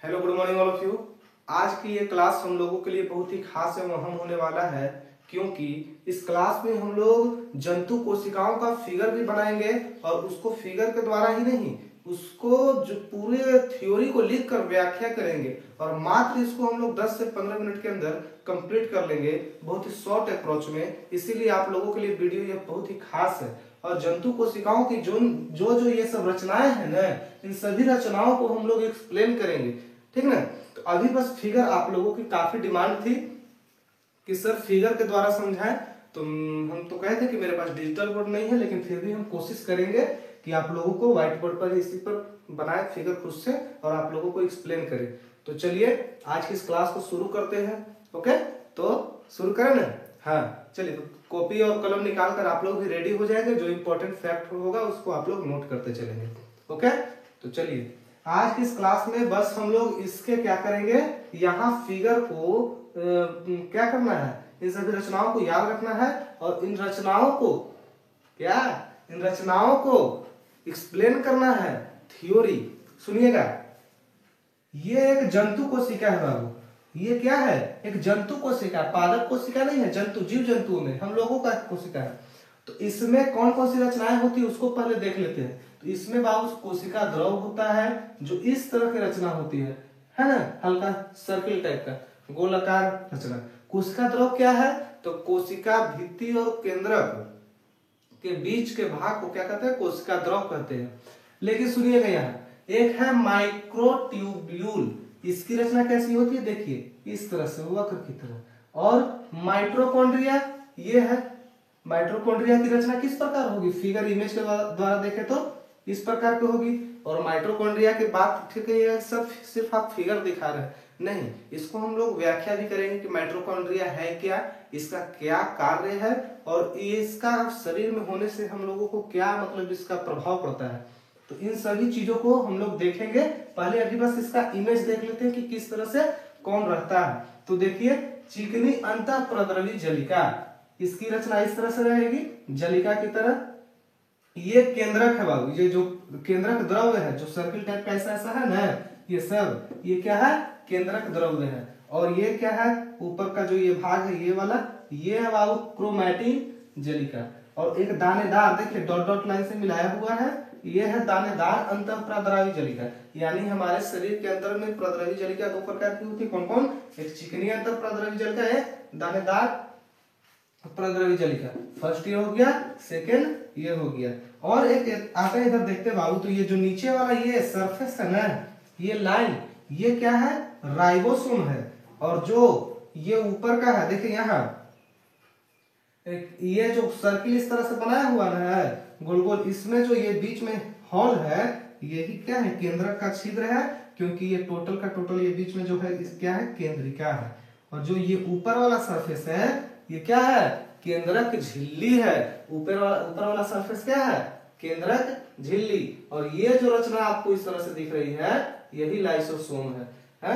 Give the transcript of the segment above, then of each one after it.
Hello, good morning all of you. आज की ये क्लास हम लोगों के लिए बहुत ही खास एवं अहम होने वाला है, क्योंकि इस क्लास में हम लोग जंतु कोशिकाओं का फिगर भी बनाएंगे और उसको फिगर के द्वारा ही नहीं, उसको जो पूरे थ्योरी को लिख कर व्याख्या करेंगे और मात्र इसको हम लोग 10 से 15 मिनट के अंदर कंप्लीट कर लेंगे, बहुत ही शॉर्ट अप्रोच में। इसीलिए आप लोगों के लिए वीडियो ये बहुत ही खास है। और जंतु कोशिकाओं की जो जो जो ये सब रचनाएं हैं ना, इन सभी रचनाओं को हम लोग एक्सप्लेन करेंगे, ठीक ना। तो अभी बस फिगर आप लोगों की काफी डिमांड थी कि सर फिगर के द्वारा समझाएं, तो हम तो कहे थे कि मेरे पास डिजिटल बोर्ड नहीं है, लेकिन फिर भी हम कोशिश करेंगे कि आप लोगों को व्हाइट बोर्ड पर इसी पर बनाए फिगर खुद से और आप लोगों को एक्सप्लेन करें। तो चलिए आज की इस क्लास को शुरू करते हैं। ओके, तो शुरू करें ना। हाँ चलिए, तो कॉपी और कलम निकाल कर आप लोग भी रेडी हो जाएंगे। जो इंपॉर्टेंट फैक्ट होगा उसको आप लोग नोट करते चलेंगे। ओके, तो चलिए आज की इस क्लास में बस हम लोग इसके क्या करेंगे, यहाँ फिगर को क्या करना है, इन सभी रचनाओं को याद रखना है और इन रचनाओं को एक्सप्लेन करना है, थ्योरी। सुनिएगा, ये एक जंतु कोशिका है बाबू। ये क्या है? एक जंतु कोशिका, पादप कोशिका नहीं है, जंतु जीव जंतुओं में हम लोगों का कोशिका है। तो इसमें कौन कौन सी रचनाएं होती है उसको पहले देख लेते हैं। तो इसमें बाबू कोशिका द्रव होता है, जो इस तरह की रचना होती है ना, हल्का सर्किल टाइप का गोलाकार रचना। कोशिका द्रव क्या है? तो कोशिका भित्ति और केंद्रक के बीच के भाग को क्या कहते हैं? कोशिका द्रव कहते हैं। लेकिन सुनिएगा, यहाँ एक है माइक्रोट्यूब्यूल। इसकी रचना कैसी होती है? देखिए इस तरह से वक्र की तरह। और माइटोकॉन्ड्रिया, ये है। माइटोकॉन्ड्रिया की रचना किस प्रकार होगी? फिगर इमेज के द्वारा देखें तो इस प्रकार की होगी। और माइटोकॉन्ड्रिया की बात ठीक है, ये सब सिर्फ आप फिगर दिखा रहे हैं, नहीं, इसको हम लोग व्याख्या भी करेंगे कि माइटोकॉन्ड्रिया है क्या, इसका क्या कार्य है और इसका शरीर में होने से हम लोगों को क्या मतलब इसका प्रभाव पड़ता है। तो इन सभी चीजों को हम लोग देखेंगे। पहले अभी बस इसका इमेज देख लेते हैं कि किस तरह से कौन रहता है। तो देखिए, चिकनी अंतःप्रद्रवी जलिका, इसकी रचना इस तरह से रहेगी, जलिका की तरह। ये केंद्रक है बाबू, ये जो केंद्रक द्रव्य है, जो सर्किल टाइप का ऐसा है ना, ये सब ये क्या है? केंद्रक द्रव्य है। और ये क्या है? ऊपर का जो ये भाग है, ये वाला, ये है बाबू क्रोमैटिन जलिका। और एक दानेदार, देखिए डॉट डॉट लाइन से मिलाया हुआ है, ये है दानेदार अंतःप्रद्रवी जलिका। यानी हमारे शरीर के अंदर में प्रद्रवी जलिका दो प्रकार की होती है। कौन कौन? एक चिकनी अंतःप्रद्रवी जलिका, एक दानेदार प्रद्रवी जलिका। फर्स्ट ये हो गया, सेकंड ये हो गया। और एक आता है, इधर देखते बाबू, तो ये जो नीचे वाला ये सरफेस है ना, ये लाइन, ये क्या है? राइबोसोम है। और जो ये ऊपर का है, देखिए यहाँ ये जो सर्किल इस तरह से बनाया हुआ है गोल गोल, इसमें जो ये बीच में हॉल है, यही क्या है? केंद्रक का छिद्र है, क्योंकि ये टोटल का टोटल ये बीच में जो है क्या है? केंद्रिका है। और जो ये ऊपर वाला सरफेस है, ये क्या है? केंद्रक झिल्ली है। ऊपर वाला सरफेस क्या है? केंद्रक झिल्ली। और ये जो रचना आपको इस तरह से दिख रही है, यही लाइसोसोम है,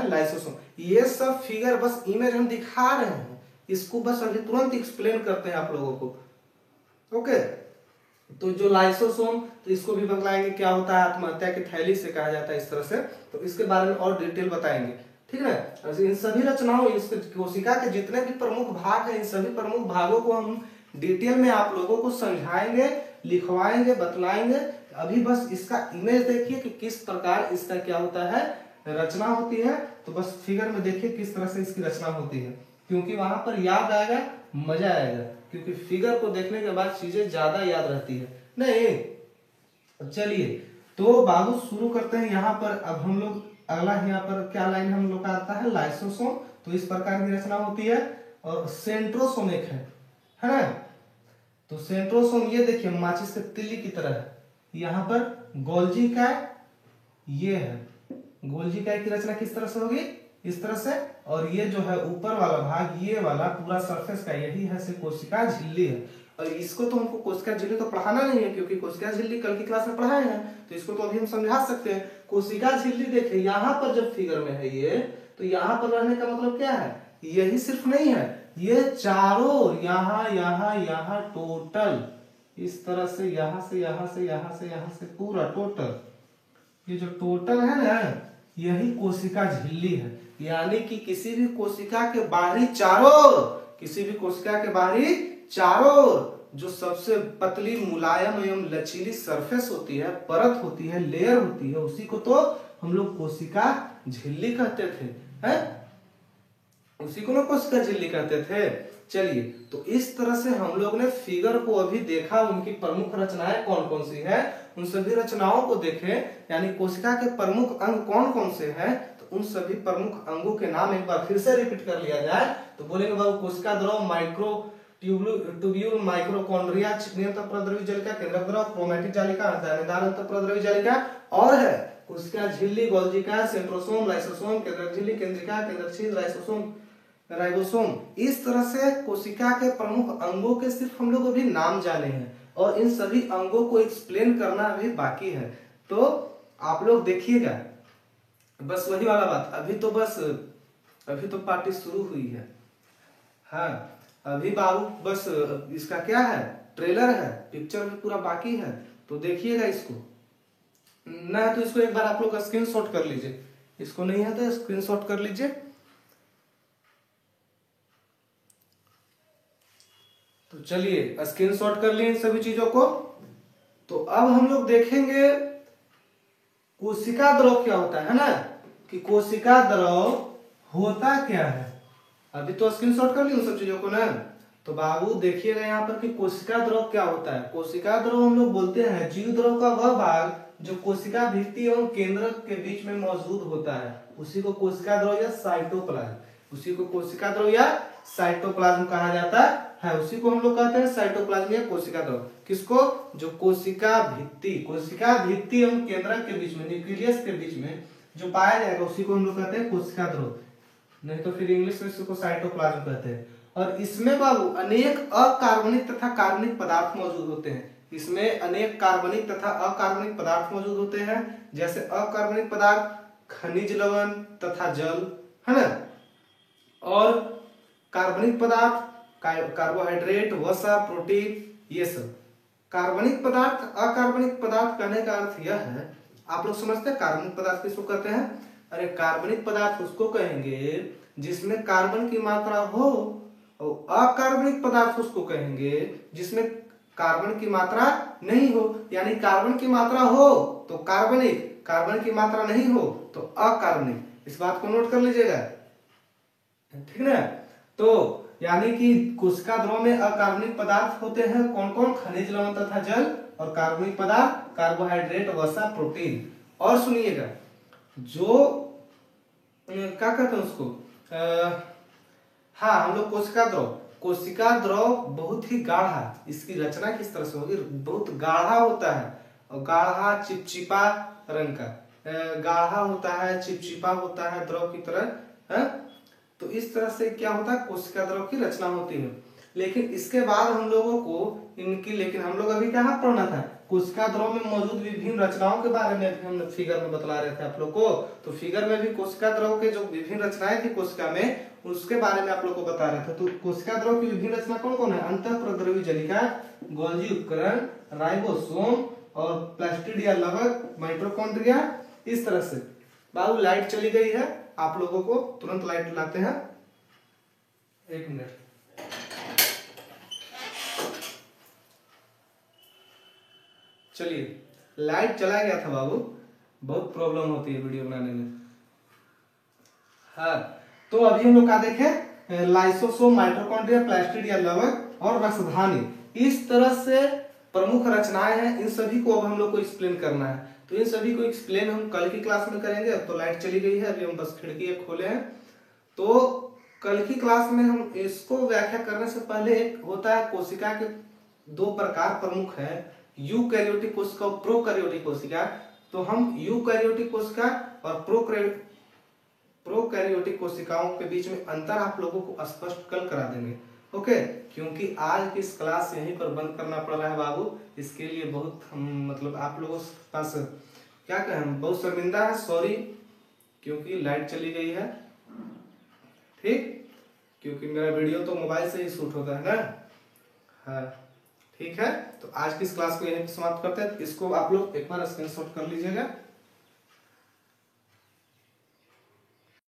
लाइसोसोम। ये सब फिगर बस इमेज हम दिखा रहे हैं, इसको बस अभी तुरंत एक्सप्लेन करते हैं आप लोगों को। ओके, तो जो लाइसोसोम, तो इसको भी बतलाएंगे क्या होता है, आत्महत्या की थैली से कहा जाता है इस तरह से। तो इसके बारे में और डिटेल बताएंगे, ठीक है। इन सभी रचनाओं, इस कोशिका के जितने भी प्रमुख भाग हैं, इन सभी प्रमुख भागों को हम डिटेल में आप लोगों को समझाएंगे, लिखवाएंगे, बतलाएंगे। अभी बस इसका इमेज देखिए कि किस प्रकार इसका क्या होता है, रचना होती है। तो बस फिगर में देखिए किस तरह से इसकी रचना होती है, क्योंकि वहां पर याद आएगा, मजा आएगा, क्योंकि फिगर को देखने के बाद चीजें ज्यादा याद रहती है। नहीं, चलिए तो बाबू शुरू करते हैं। यहाँ पर अब हम लोग अगला, यहाँ पर क्या लाइन हम लोग का आता है? लाइसोसोम। तो इस प्रकार की रचना होती है। और सेंट्रोसोम एक है ना। तो सेंट्रोसोम ये देखिए माचिस के तिल्ली की तरह है। यहाँ पर गोल्जी का ये है, गोल्जी का की रचना किस तरह से होगी? इस तरह से। और ये जो है ऊपर वाला भाग, ये वाला पूरा सरफेस का, यही है से कोशिका झिल्ली है। और इसको तो हमको कोशिका झिल्ली तो पढ़ाना नहीं है, क्योंकि कोशिका झिल्ली कल की क्लास में पढ़ाए हैं, तो इसको तो अभी हम समझा सकते हैं। कोशिका झिल्ली देखिए यहाँ पर जब फिगर में है ये, तो यहाँ पर रहने का मतलब क्या है? यही सिर्फ नहीं है, ये चारों यहाँ यहाँ यहाँ टोटल इस तरह से, यहाँ से यहाँ से यहाँ से यहाँ से पूरा टोटल, ये जो टोटल है ना, यही कोशिका झिल्ली है। यानी कि किसी भी कोशिका के बाहरी चारों ओर, किसी भी कोशिका के बाहरी चारों ओर जो सबसे पतली मुलायम एवं लचीली सरफेस होती है, परत होती है, लेयर होती है, उसी को तो हम लोग कोशिका झिल्ली कहते थे, हैं? उसी को लोग कोशिका झिल्ली कहते थे। चलिए, तो इस तरह से हम लोग ने फिगर को अभी देखा, उनकी प्रमुख रचनाएं कौन कौन सी है, उन सभी रचनाओं को देखे, यानी कोशिका के प्रमुख अंग कौन कौन से हैं, तो उन सभी प्रमुख अंगों के नाम एक बार फिर से रिपीट कर लिया जाए तो बोलेंगे बाबू कोशिका द्रव, माइक्रो ट्यूब्यूल, माइक्रोकॉन्ड्रिया, चिकनी अंतःप्रद्रवी जालिका, केंद्रक द्रव, क्रोमैटिक जालिका, दानेदार अंतःप्रद्रवी जालिका, और है कोशिका झिल्ली, गोल्जिका, सेंट्रोसोम, लाइसोसोम, केंद्रक झिल्ली, केंद्रिका, केंद्रक छिद्र, लाइसोसोम, राइबोसोम। इस तरह से कोशिका के प्रमुख अंगों के सिर्फ हम लोग अभी नाम जाने हैं और इन सभी अंगों को एक्सप्लेन करना अभी बाकी है। तो आप लोग देखिएगा, बस वही वाला बात, अभी तो पार्टी शुरू हुई है। हाँ, अभी बाबू बस इसका क्या है, ट्रेलर है, पिक्चर भी पूरा बाकी है। तो देखिएगा इसको, ना तो इसको एक बार आप लोग स्क्रीनशॉट कर लीजिए, इसको नहीं है तो स्क्रीनशॉट कर लीजिए। तो चलिए स्क्रीनशॉट कर लिए इन सभी चीजों को। तो अब हम लोग देखेंगे कोशिका द्रव क्या होता है ना, कि कोशिका द्रव होता क्या है। अभी तो स्क्रीनशॉट कर ली उन सब चीजों को ना। तो बाबू देखिएगा यहाँ पर कि कोशिका द्रव क्या होता है। कोशिका द्रव हम लोग बोलते हैं जीव द्रव का वह भाग जो कोशिका भित्ति एवं केंद्र के बीच में मौजूद होता है, उसी को कोशिका द्रव या साइटोप्लाज्म, उसी को कोशिका द्रव या साइटोप्लाज्म कहा जाता है। उसी को हम लोग कहते हैं साइटोप्लाज्म या कोशिका द्रव। किसको? जो कोशिका भित्ति एवं केंद्र के बीच में, न्यूक्लियस के बीच में जो पाया जाएगा उसी को हम लोग कहते हैं कोशिका द्रव, नहीं तो फिर इंग्लिश में इसको साइटोप्लाज्म कहते हैं। और इसमें बाबू अनेक अकार्बनिक तथा कार्बनिक पदार्थ मौजूद होते हैं। इसमें अनेक कार्बनिक तथा अकार्बनिक पदार्थ मौजूद होते हैं। जैसे अकार्बनिक पदार्थ खनिज लवण तथा जल, है ना, और कार्बनिक पदार्थ कार्बोहाइड्रेट, वसा, प्रोटीन, ये सब। कार्बनिक पदार्थ, अकार्बनिक पदार्थ कहने का अर्थ यह है, आप लोग समझते हैं कार्बनिक पदार्थ किसको कहते हैं? अरे कार्बनिक पदार्थ उसको कहेंगे जिसमें कार्बन की मात्रा हो, और अकार्बनिक पदार्थ उसको कहेंगे जिसमें कार्बन की मात्रा नहीं हो। यानी कार्बन की मात्रा हो तो कार्बनिक, कार्बन की मात्रा नहीं हो तो अकार्बनिक। इस बात को नोट कर लीजिएगा, ठीक ना। तो यानी कि कोशिका द्रव में अकार्बनिक पदार्थ होते हैं कौन कौन? खनिज लवण तथा जल, और कार्बनिक पदार्थ कार्बोहाइड्रेट, वसा, प्रोटीन। और सुनिएगा, जो क्या कहते हैं उसको, हाँ हम लोग कोशिका द्रव बहुत ही गाढ़ा, इसकी रचना किस तरह से होगी? बहुत गाढ़ा होता है, और गाढ़ा चिपचिपा रंग का, गाढ़ा होता है, चिपचिपा होता है द्रव की तरह, है? तो इस तरह से क्या होता है, कोशिका द्रव की रचना होती है। लेकिन इसके बाद हम लोगों को लेकिन हम लोग अभी क्या पढ़ना था? कोशिका द्रव में मौजूद विभिन्न रचनाओं के बारे में हम फिगर में बतला रहे थे आप लोग को। तो फिगर में भी कोशिका द्रव के जो विभिन्न रचनाएं थी कोशिका में, उसके बारे में आप लोग को बता रहे थे। तो कोशिका द्रव की विभिन्न रचना कौन कौन है? अंतःप्रद्रवी जालिका, गोल्जी उपकरण, राइबोसोम और प्लास्टिड या लवक, माइटोकॉन्ड्रिया। इस तरह से बाबू लाइट चली गई है, आप लोगों को तुरंत लाइट लाते हैं, 1 मिनट। चलिए, लाइट चला गया था बाबू, बहुत प्रॉब्लम होती है वीडियो बनाने में। हाँ, तो अभी हम लोग क्या देखें? लाइसोसोम, माइटोकॉन्ड्रिया, प्लास्टिड या लवक और रसधानी। इस तरह से प्रमुख रचनाएं हैं, इन सभी को अब हम लोग को एक्सप्लेन करना है। तो इन सभी को एक्सप्लेन हम कल की क्लास में करेंगे। अब तो लाइट चली गई है, अभी हम बस खिड़की खोले हैं। तो कल की क्लास में हम इसको व्याख्या करने से पहले, एक होता है कोशिका के 2 प्रकार प्रमुख है, यूकैरियोटिक कोशिका और प्रोकैरियोटिक कोशिका। तो हम यूकैरियोटिक कोशिका और प्रोकैरियोटिक कोशिकाओं के बीच में अंतर आप लोगों को स्पष्ट कल करा देंगे, ओके। क्योंकि आज की इस क्लास यहीं पर बंद करना पड़ रहा है बाबू, इसके लिए बहुत मतलब आप लोगों के पास क्या कहें, बहुत शर्मिंदा है, सॉरी, क्योंकि लाइट चली गई है, ठीक। क्योंकि मेरा वीडियो तो मोबाइल से ही शूट होता है ना। हाँ ठीक है, तो आज की इस क्लास को यहीं समाप्त करते हैं। इसको आप लोग एक बार स्क्रीनशॉट कर लीजिएगा।